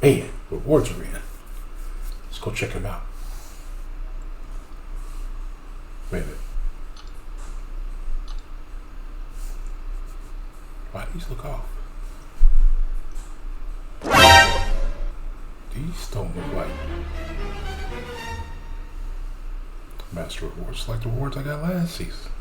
Man, rewards are in. Let's go check them out. Wait a minute. Why do these look off? These don't look like master rewards, like the rewards I got last season.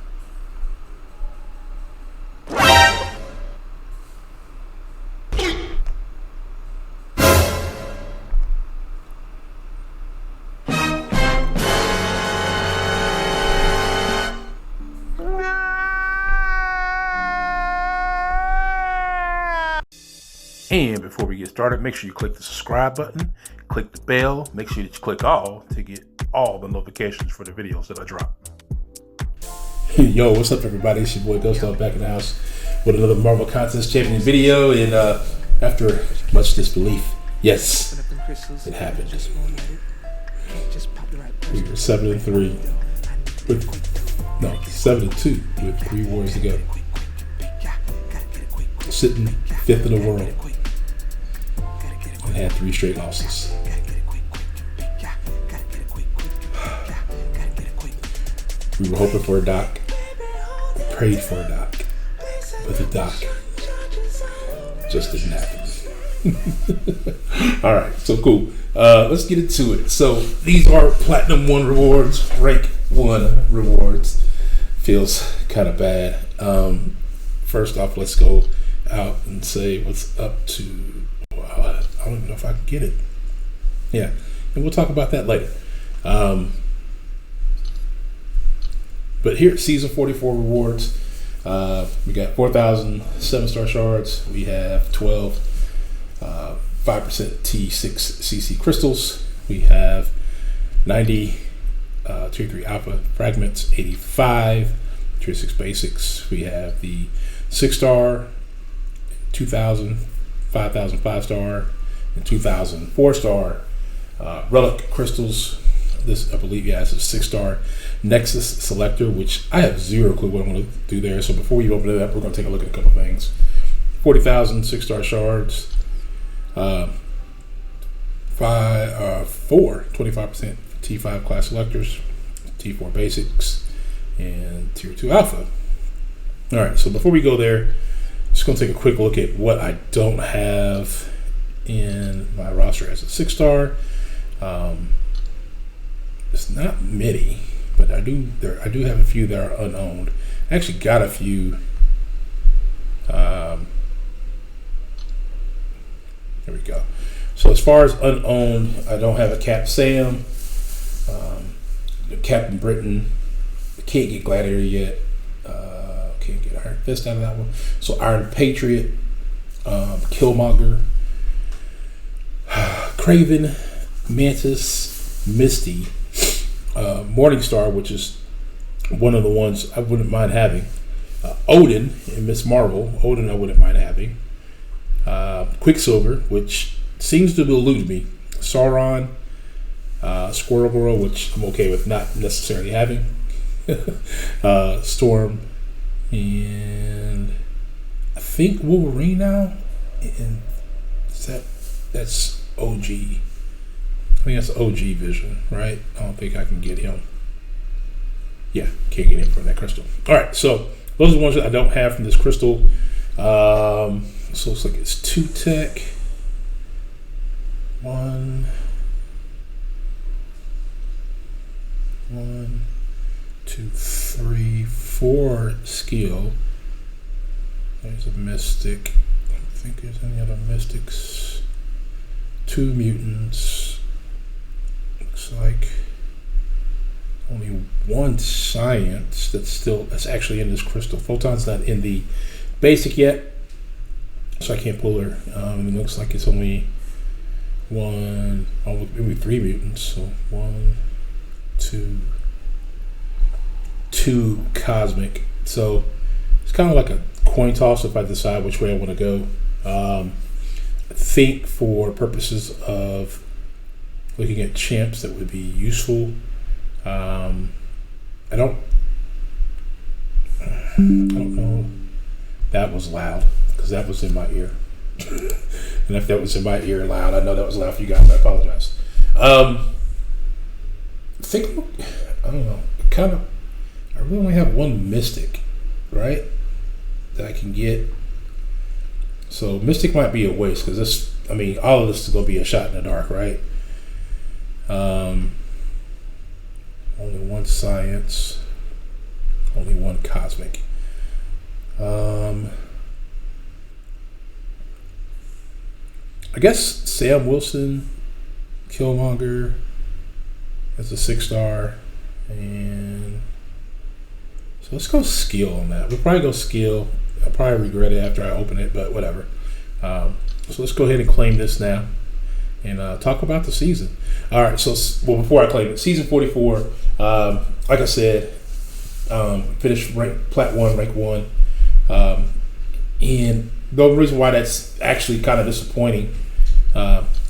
And before we get started, make sure you click the subscribe button, click the bell, make sure that you click all to get all the notifications for the videos that I drop. Yo, what's up everybody? It's your boy Ghostdog back in the house with another Marvel Contest Champion video. And after much disbelief, yes, it happened. We were 7-3 with, no, 7-2 with 3 wars to go. Sitting 5th in the world. And had 3 straight losses. We were hoping for a doc. We prayed for a doc. But the doc just didn't happen. Alright, so cool. Let's get into it. So these are Platinum 1 rewards, Rank 1 rewards. Feels kind of bad. First off, let's go out and say what's up to, I don't even know if I can get it. Yeah, and we'll talk about that later. But here, season 44 rewards. We got 4,000 7-star shards. We have 12 5% T6CC crystals. We have 90 Tier 3 alpha fragments, 85 Tier 6 basics. We have the 6-star, 2,000, 5,000 5-star, and 2,000 4-star relic crystals. This, I believe, yeah, it's a 6-star Nexus selector, which I have zero clue what I'm going to do there. So before we open it up, we're going to take a look at a couple things. 40,000 6-star shards, 4 25% T5 class selectors, T4 basics, and Tier 2 alpha. All right, so before we go there, just going to take a quick look at what I don't have in my roster as a 6-star. It's not many, but I do have a few that are unowned. I actually got a few. There we go. So as far as unowned, I don't have a Cap Sam, Captain Britain. I can't get Gladiator yet. Can't get Iron Fist out of that one. So Iron Patriot, Killmonger, Craven, Mantis, Misty, Morningstar, which is one of the ones I wouldn't mind having. Odin and Miss Marvel. Odin I wouldn't mind having. Quicksilver, which seems to elude me. Sauron, Squirrel Girl, which I'm okay with not necessarily having. Storm, and I think Wolverine now. And that's OG. I think that's OG Vision, right? I don't think I can get him. Yeah, can't get him from that crystal. All right, so those are the ones that I don't have from this crystal. So it looks like it's 2 tech, 1, 2, 3, 4 skill. There's a mystic. I don't think there's any other mystics. 2 mutants. Looks like only 1 science that's actually in this crystal. Photon's not in the basic yet, so I can't pull her. It looks like it's only 1, maybe 3 mutants. So 1, 2 cosmic. So it's kind of like a coin toss if I decide which way I want to go. I think for purposes of looking at champs, that would be useful. I don't know. That was loud because that was in my ear. And if that was in my ear loud, I know that was loud for you guys. I apologize. I don't know. I really only have one Mystic, right? That I can get. So Mystic might be a waste because all of this is going to be a shot in the dark, right? Only one Science, only one Cosmic. I guess Sam Wilson, Killmonger as a 6-star, and so let's go skill on that. We'll probably go skill. I'll probably regret it after I open it, but whatever. So let's go ahead and claim this now and talk about the season. All right, so before I claim it, season 44, like I said, finished Plat 1, rank 1. And the only reason why that's actually kind of disappointing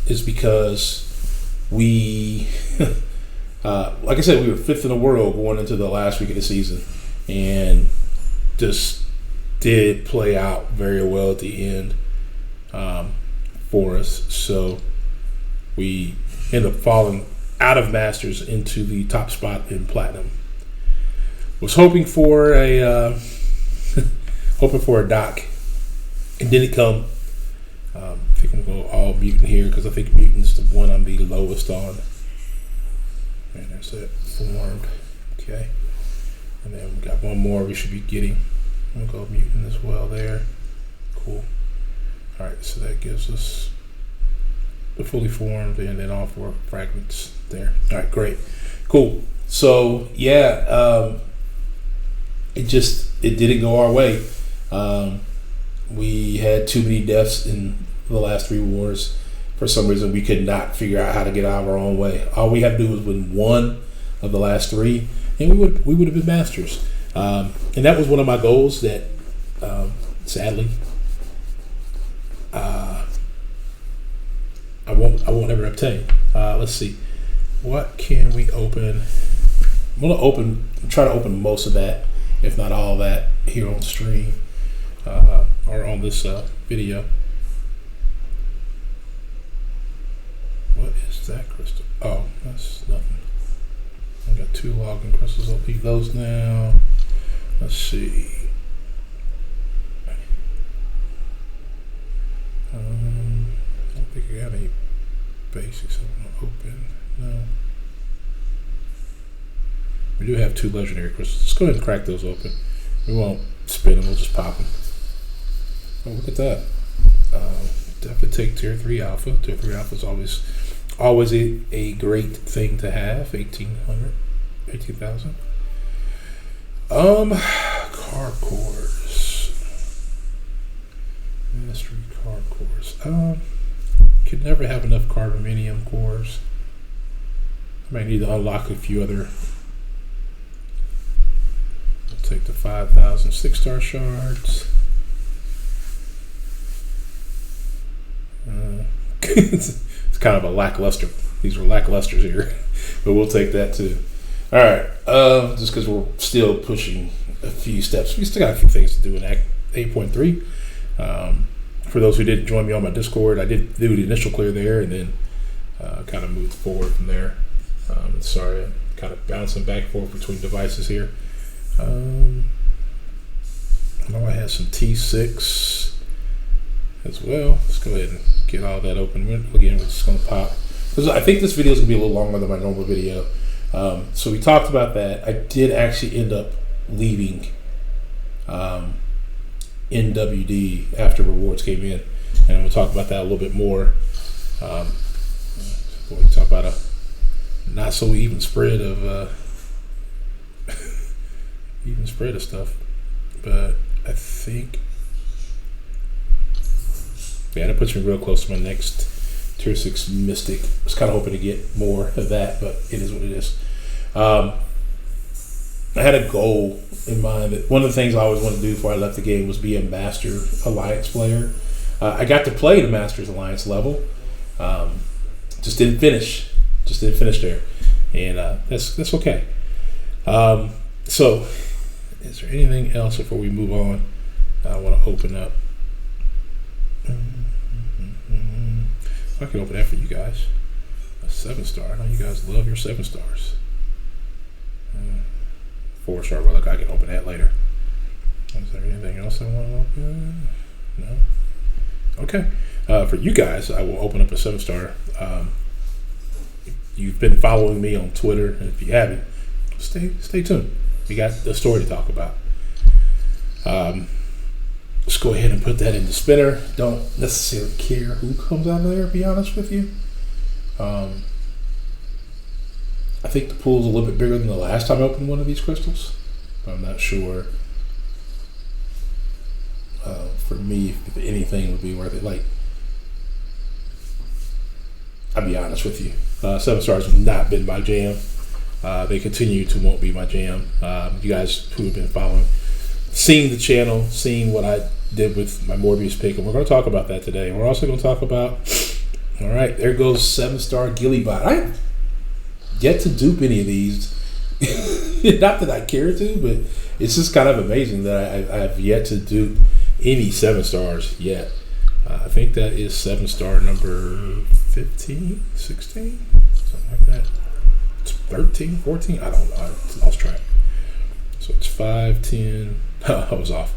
is because we, like I said, we were 5th in the world going into the last week of the season, and just did play out very well at the end for us. So we ended up falling out of Masters into the top spot in Platinum. Was hoping for a dock. It didn't come. I think I'm going to go all mutant here because I think mutant's the one I'm the lowest on. And there's it, formed. Okay. And then we got one more we should be getting. I'm going to go mutant as well there. Cool. All right, so that gives us the fully formed and then all 4 fragments there. All right, great. Cool. So, yeah, it didn't go our way. We had too many deaths in the last 3 wars. For some reason, we could not figure out how to get out of our own way. All we had to do was win 1 of the last 3, and we would have been masters. And that was one of my goals that, sadly, I won't ever obtain. Let's see, what can we open? I'm gonna try to open most of that, if not all of that, here on stream or on this video. What is that crystal? Oh, that's nothing. I got 2 login crystals. I'll leave those now. Let's see. I don't think I got any basics I want to open. No. We do have 2 legendary crystals. Let's go ahead and crack those open. We won't spin them. We'll just pop them. Oh, look at that. Definitely take tier 3 alpha. Tier 3 alpha is always a great thing to have. 18,000. Card cores. Mastery card cores. Could never have enough carboninium cores. I might need to unlock a few other. I'll take the 5,000 6-star shards. It's kind of a lackluster. These were lacklusters here, but we'll take that too. All right, just because we're still pushing a few steps, we still got a few things to do in Act 8.3. For those who didn't join me on my Discord, I did do the initial clear there, and then kind of moved forward from there. Sorry, I'm kind of bouncing back and forth between devices here. I know I had some T6 as well. Let's go ahead and get all that open. Again, we're just going to pop. Because I think this video is going to be a little longer than my normal video. So we talked about that. I did actually end up leaving NWD after rewards came in. And I'm going to talk about that a little bit more. We can talk about a not so even spread of stuff. But I think, yeah, that puts me real close to my next tier 6 Mystic. I was kind of hoping to get more of that, but it is what it is. I had a goal in mind that one of the things I always wanted to do before I left the game was be a Master Alliance player. I got to play the Masters Alliance level. Just didn't finish there, and that's okay. So, is there anything else before we move on I want to open up? I can open that for you guys. A 7-star. I know you guys love your 7 stars. 4-star. Well, look, I can open that later. Is there anything else I want to open? No. Okay. For you guys, I will open up a 7-star. You've been following me on Twitter, and if you haven't, stay tuned. We got a story to talk about. Let's go ahead and put that in the spinner. Don't necessarily care who comes out of there, to be honest with you. I think the pool's a little bit bigger than the last time I opened one of these crystals. I'm not sure. For me, if anything would be worth it. Like, I'll be honest with you. 7 stars have not been my jam. They continue to won't be my jam. You guys who have been following, seeing the channel, seeing what I did with my Mobius pick, and we're going to talk about that today. And we're also going to talk about, all right, there goes 7-star Gillybot. I have yet to dupe any of these. Not that I care to, but it's just kind of amazing that I have yet to dupe any 7 stars yet. I think that is 7-star number 15, 16, something like that. It's 13, 14, I don't know. I lost track. So it's 5, 10. I was off.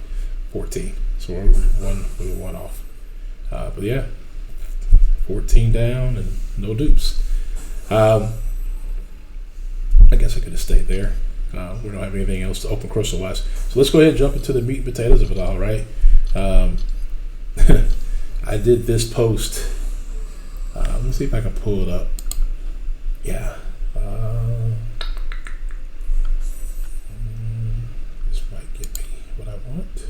14. So we're one off. But yeah, 14 down and no dupes. I guess I could have stayed there. We don't have anything else to open crystal wise. So let's go ahead and jump into the meat and potatoes of it all, right? I did this post. Let me see if I can pull it up. Yeah. This might get me what I want.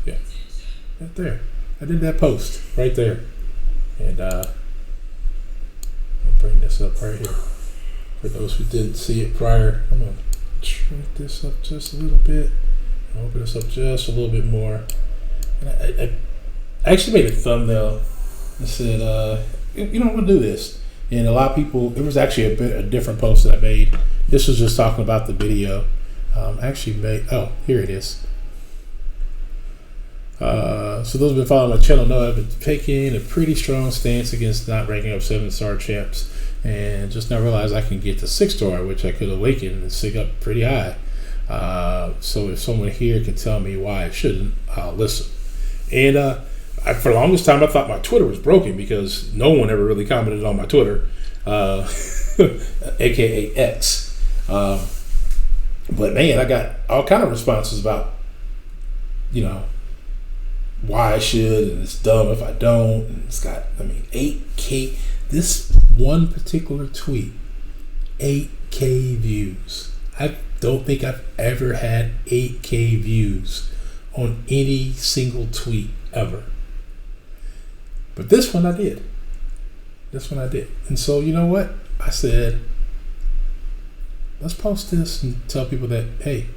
Yeah. Right there. I did that post right there. And I'll bring this up right here. For those who didn't see it prior, I'm going to shrink this up just a little bit. Open this up just a little bit more. And I actually made a thumbnail and said, I'm going to do this. And a lot of people, it was actually a different post that I made. This was just talking about the video. Here it is. So those who've been following my channel know I've been taking a pretty strong stance against not ranking up 7-star champs, and just now realized I can get to 6-star, which I could awaken and sig up pretty high. So if someone here can tell me why I shouldn't, I'll listen. And for the longest time, I thought my Twitter was broken because no one ever really commented on my Twitter, aka X. But man, I got all kind of responses about, why I should, and it's dumb if I don't. And it's got, 8K. This one particular tweet, 8K views. I don't think I've ever had 8K views on any single tweet ever. But this one I did. And so, you know what? I said, let's post this and tell people that, hey,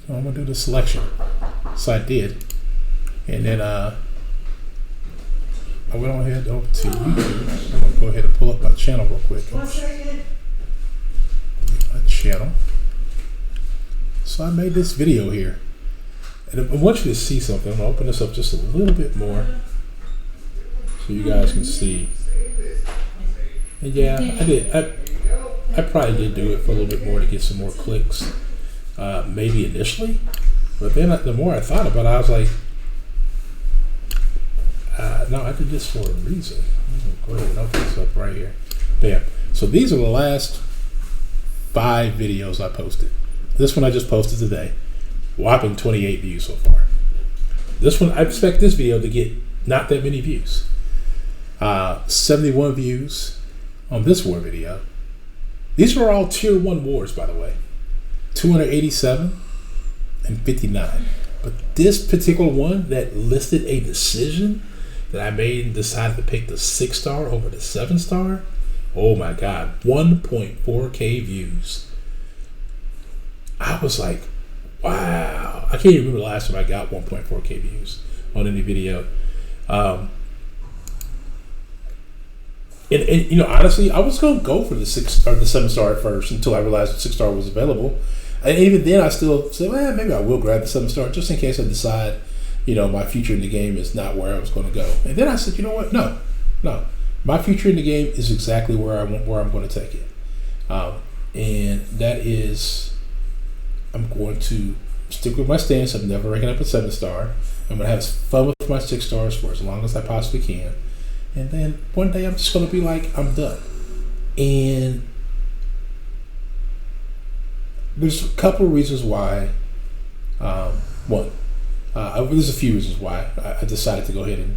I'm gonna do the selection. So I did, and then I went on ahead over to YouTube. I'm gonna go ahead and pull up my channel real quick. My channel. So I made this video here, and I want you to see something. I'm gonna open this up just a little bit more so you guys can see. And yeah, I did. I probably did do it for a little bit more to get some more clicks, maybe initially. But then the more I thought about it, I was like, no, I did this for a reason. I'm going to go ahead and open this up right here. Bam. So these are the last 5 videos I posted. This one I just posted today. Whopping 28 views so far. This one, I expect this video to get not that many views. 71 views on this war video. These were all tier 1 wars, by the way. 287 and 59. But this particular one that listed a decision that I made and decided to pick the 6-star over the 7-star, oh my God, 1.4K views. I was like, wow. I can't even remember the last time I got 1.4K views on any video. And honestly, I was going to go for the 6 or the 7-star at first until I realized the 6-star was available. And even then, I still said, well, maybe I will grab the 7-star just in case I decide, my future in the game is not where I was going to go. And then I said, you know what? No. My future in the game is exactly where I'm going to take it. And that is, I'm going to stick with my stance of never ranking up a 7-star. I'm going to have fun with my 6 stars for as long as I possibly can. And then one day I'm just going to be like, I'm done. And there's a couple of reasons why. There's a few reasons why I decided to go ahead and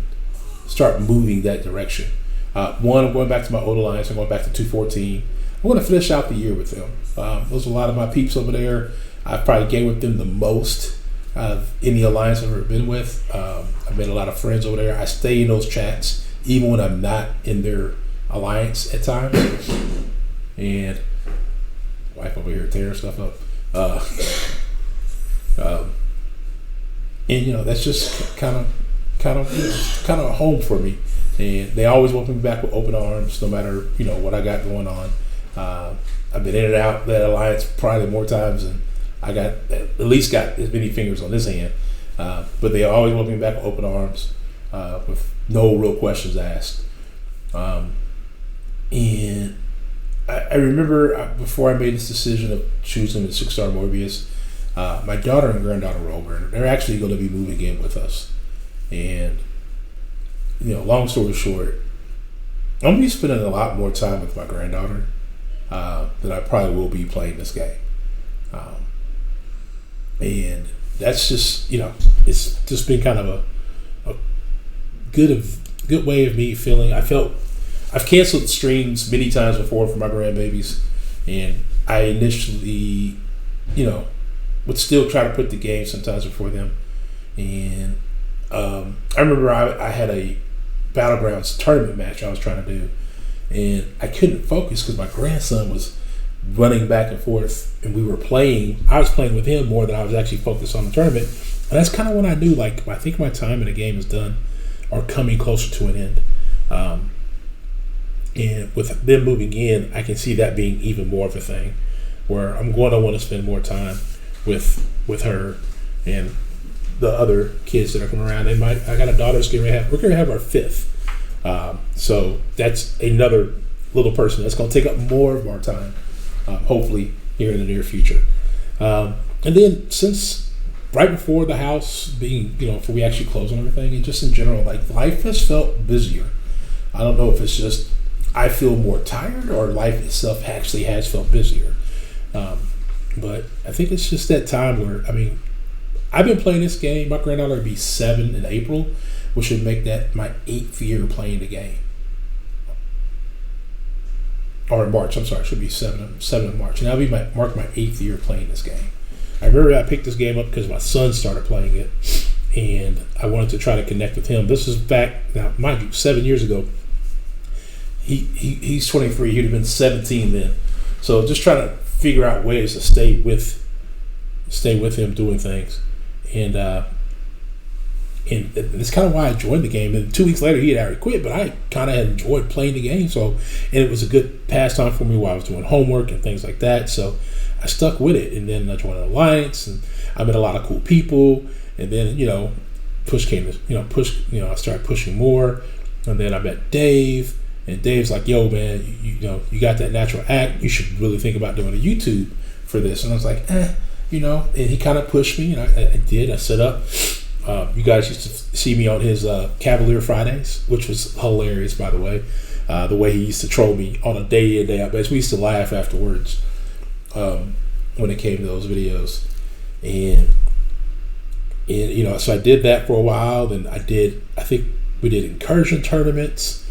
start moving that direction. One, I'm going back to my old alliance. I'm going back to 214. I'm going to finish out the year with them. There's a lot of my peeps over there. I probably game with them the most of any alliance I've ever been with. I've made a lot of friends over there. I stay in those chats even when I'm not in their alliance at times. And wife over here tearing stuff up. And that's just kind of a home for me. And they always welcome me back with open arms, no matter what I got going on. I've been in and out that alliance probably more times than I got. At least got as many fingers on this hand. But they always welcome me back with open arms, with no real questions asked. And I remember before I made this decision of choosing the 6-star Mobius, my daughter and granddaughter were over. They're actually going to be moving in with us. And, long story short, I'm going to be spending a lot more time with my granddaughter than I probably will be playing this game. And that's just, it's just been kind of a good way of me feeling. I've canceled streams many times before for my grandbabies, and I initially, would still try to put the game sometimes before them. And I remember I had a Battlegrounds tournament match I was trying to do, and I couldn't focus because my grandson was running back and forth, and I was playing with him more than I was actually focused on the tournament. And that's kind of when I knew, I think my time in the game is done or coming closer to an end. And with them moving in, I can see that being even more of a thing, where I'm going to want to spend more time with her and the other kids that are coming around. I got a daughter we're going to have our 5th. So that's another little person that's going to take up more of our time, hopefully here in the near future. And then since right before the house being, before we actually close on everything, and just in general, life has felt busier. I don't know if it's just I feel more tired or life itself actually has felt busier. But I think it's just that time where, I've been playing this game. My granddaughter will be 7 in April, which would make that my 8th year playing the game. Or in March, I'm sorry, it should be 7 in March. And that'll be mark my 8th year playing this game. I remember I picked this game up because my son started playing it, and I wanted to try to connect with him. This is back, now mind you, 7 years ago. He's 23. He'd have been 17 then. So just trying to figure out ways to stay with him doing things, and it's kind of why I joined the game. And 2 weeks later, he had already quit, but I kind of had enjoyed playing the game. So, and it was a good pastime for me while I was doing homework and things like that. So I stuck with it, and then I joined an alliance, and I met a lot of cool people. And then push came to I started pushing more, and then I met Dave. And Dave's like, yo, man, you got that natural act. You should really think about doing a YouTube for this. And I was like, and he kind of pushed me, and I did. I set up. You guys used to see me on his Cavalier Fridays, which was hilarious, by the way. The way he used to troll me on a day in, day out basis. We used to laugh afterwards when it came to those videos. And so I did that for a while. Then I think we did incursion tournaments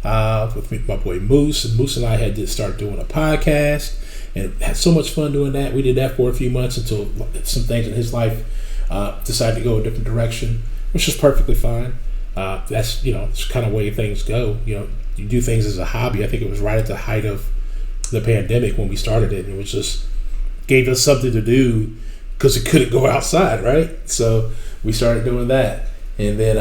with my boy Moose, and Moose and I had to start doing a podcast, and had so much fun doing that. We did that for a few months until some things in his life decided to go a different direction, which is perfectly fine. That's it's kind of the way things go. You do things as a hobby. I think it was right at the height of the pandemic when we started it, and it was just gave us something to do because it couldn't go outside, right? So we started doing that, and then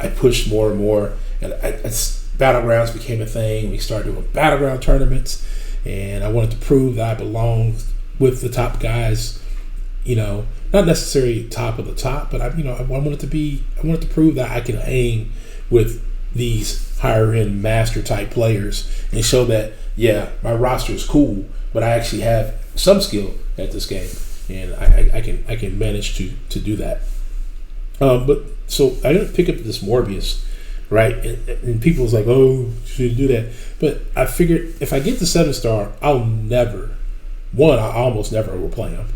I pushed more and more. And Battlegrounds became a thing. We started doing Battleground tournaments, and I wanted to prove that I belonged with the top guys. Not necessarily top of the top, but I wanted to prove that I can aim with these higher end master type players and show that my roster is cool, but I actually have some skill at this game, and I can manage to do that. But so I didn't pick up this Mobius, right? And people was like, "Oh, should you do that?" But I figured if I get the 7-star, I almost never overplay him.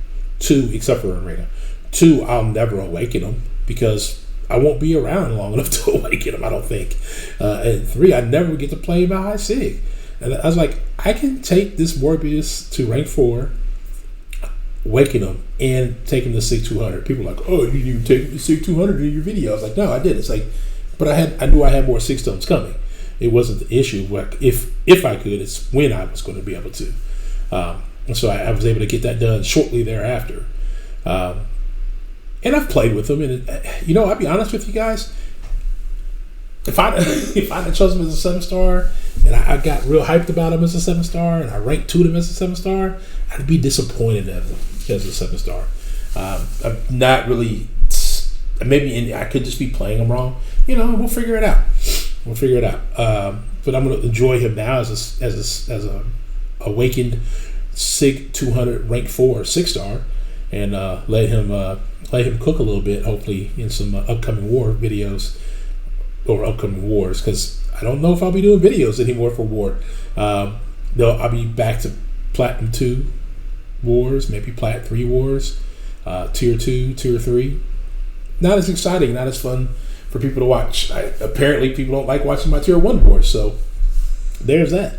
2, except for Arena. 2, I'll never awaken him because I won't be around long enough to awaken him, I don't think. And 3, I never get to play him at high sig. And I was like, I can take this Mobius to rank 4, awaken him, and take him to SIG 200. People are like, oh, you didn't even take him to SIG 200 in your video. I was like, no, I did. It's like, but I knew I had more 6 stones coming. It wasn't the issue. If I could, it's when I was going to be able to. And so I was able to get that done shortly thereafter. And I've played with them, and I'll be honest with you guys. If I had chosen him as a 7-star, and I got real hyped about him as a 7-star, and I ranked 2 him as a 7-star, I'd be disappointed as a 7-star. I'm not really. Maybe I could just be playing him wrong. We'll figure it out. But I'm going to enjoy him now as a awakened SIG 200 rank 4 6-star, and let him cook a little bit. Hopefully in some upcoming war videos or upcoming wars, because I don't know if I'll be doing videos anymore for war. I'll be back to Platinum 2 wars, maybe Plat 3 wars, Tier 2, Tier 3. Not as exciting, not as fun for people to watch. Apparently people don't like watching my Tier 1 wars, so there's that.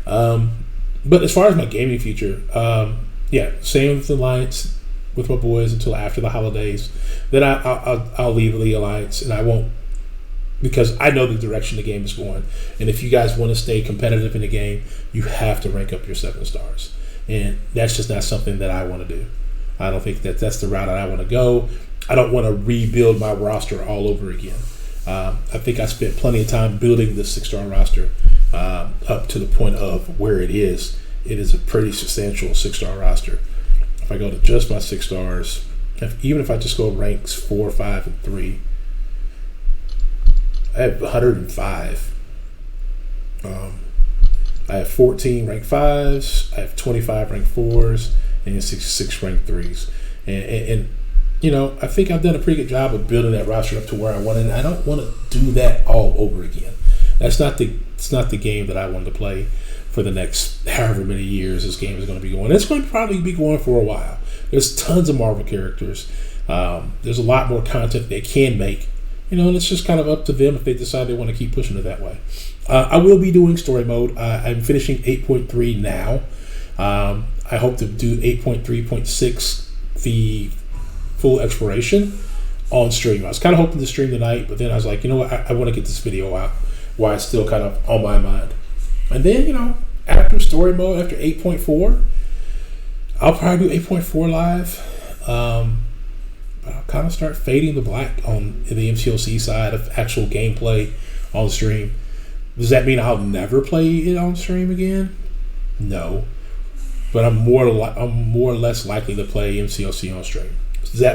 But as far as my gaming future, same with the Alliance with my boys until after the holidays. Then I'll leave the Alliance, and I won't, because I know the direction the game is going. And if you guys want to stay competitive in the game, you have to rank up your 7-stars. And that's just not something that I want to do. I don't think that's the route that I want to go. I don't want to rebuild my roster all over again. I think I spent plenty of time building this 6-star roster up to the point of where it is. It is a pretty substantial 6-star roster. If I go to just my 6 stars, even if I just go ranks 4, 5, and 3, I have 105. I have 14 rank 5s, I have 25 rank 4s, and 66 rank 3s. And I think I've done a pretty good job of building that roster up to where I want it. And I don't want to do that all over again. It's not the game that I want to play for the next however many years this game is going to be going. It's going to probably be going for a while. There's tons of Marvel characters. There's a lot more content they can make. And it's just kind of up to them if they decide they want to keep pushing it that way. I will be doing story mode. I'm finishing 8.3 now. I hope to do 8.3.6, the full exploration, on stream. I was kind of hoping to stream tonight, but then I was like, you know what, I want to get this video out while it's still kind of on my mind. And then, after story mode, after 8.4, I'll probably do 8.4 live. But I'll kind of start fading the black on the MCOC side of actual gameplay on stream. Does that mean I'll never play it on stream again? No. But I'm more or less likely to play MCOC on stream.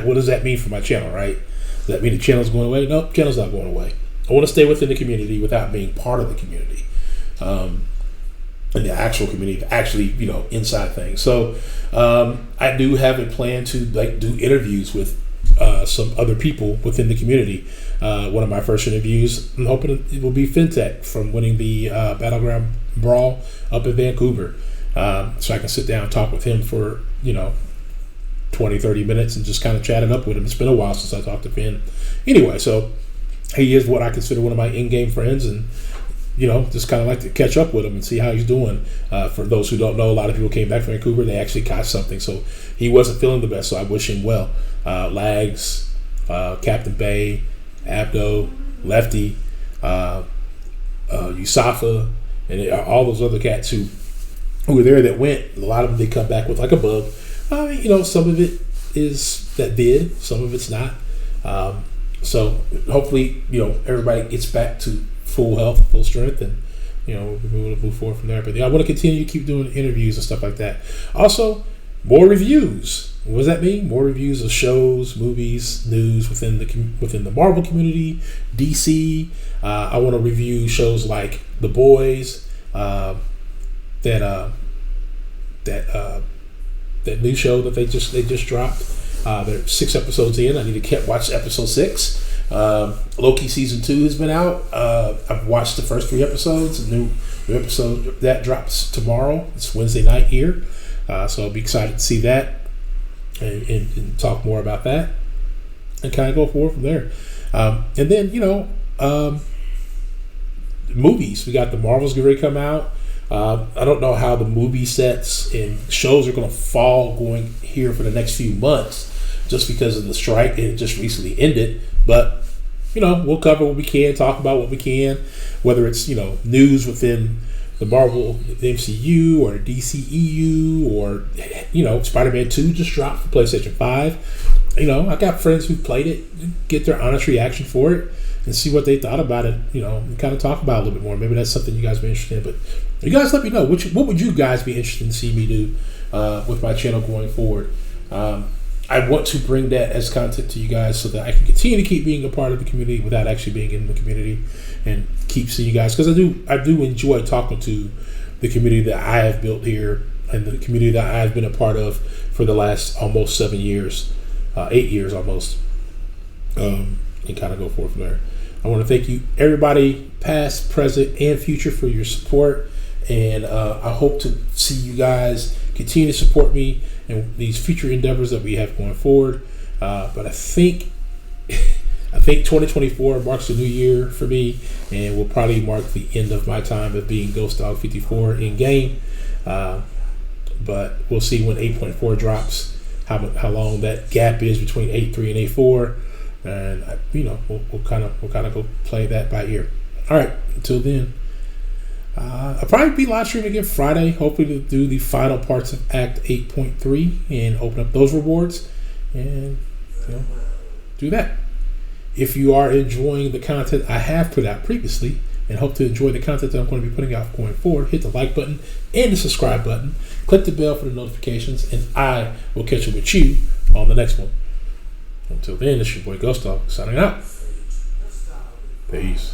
What does that mean for my channel, right? Does that mean the channel's going away? No, the channel's not going away. I want to stay within the community without being part of the community. And the actual community, actually, inside things. So I do have a plan to do interviews with some other people within the community. One of my first interviews, I'm hoping it will be FinTech from winning the Battleground Brawl up in Vancouver. So I can sit down and talk with him for 20, 30 minutes and just kind of chat it up with him. It's been a while since I talked to Finn. Anyway, so he is what I consider one of my in-game friends, and just kind of like to catch up with him and see how he's doing. For those who don't know, a lot of people came back from Vancouver. They actually got something, so he wasn't feeling the best, so I wish him well. Lags, Captain Bay, Abdo, Lefty, Yusafa, and all those other cats who were there that went. A lot of them, they come back with like a bug. Some of it is that some of it's not. So hopefully, everybody gets back to full health, full strength, and we'll be able to move forward from there. But I want to continue to keep doing interviews and stuff like that. Also, more reviews. What does that mean? More reviews of shows, movies, news within the Marvel community, DC. I want to review shows like The Boys, that new show that they just dropped. They're 6 episodes in. I need to watch episode 6. Loki season 2 has been out. I've watched the first 3 episodes. A new episode that drops tomorrow. It's Wednesday night here, so I'll be excited to see that and talk more about that and kind of go forward from there. And then movies. We got the Marvels getting ready to come out. I don't know how the movie sets and shows are going to fall going here for the next few months, just because of the strike, and it just recently ended. But we'll cover what we can, talk about what we can, whether it's news within the Marvel, the MCU, or the DCEU, or Spider-Man 2 just dropped for PlayStation 5. I got friends who played it, get their honest reaction for it, and see what they thought about it. And kind of talk about it a little bit more. Maybe that's something you guys be interested in. But you guys let me know what would you guys be interested in seeing me do with my channel going forward. I want to bring that as content to you guys so that I can continue to keep being a part of the community without actually being in the community, and keep seeing you guys, because I do enjoy talking to the community that I have built here and the community that I've been a part of for the last almost 7 years, 8 years almost, and kind of go forward from there. I want to thank you, everybody, past, present, and future, for your support, and I hope to see you guys continue to support me and these future endeavors that we have going forward. But I think 2024 marks a new year for me, and will probably mark the end of my time of being Ghostdog 54 in game. But we'll see when 8.4 drops, how long that gap is between 8.3 and 8.4, and we'll kind of go play that by ear. All right, until then. I'll probably be live streaming again Friday, hoping to do the final parts of Act 8.3 and open up those rewards and do that. If you are enjoying the content I have put out previously and hope to enjoy the content that I'm going to be putting out going forward, hit the like button and the subscribe button. Click the bell for the notifications, and I will catch up with you on the next one. Until then, it's your boy Ghostdog signing out. Peace.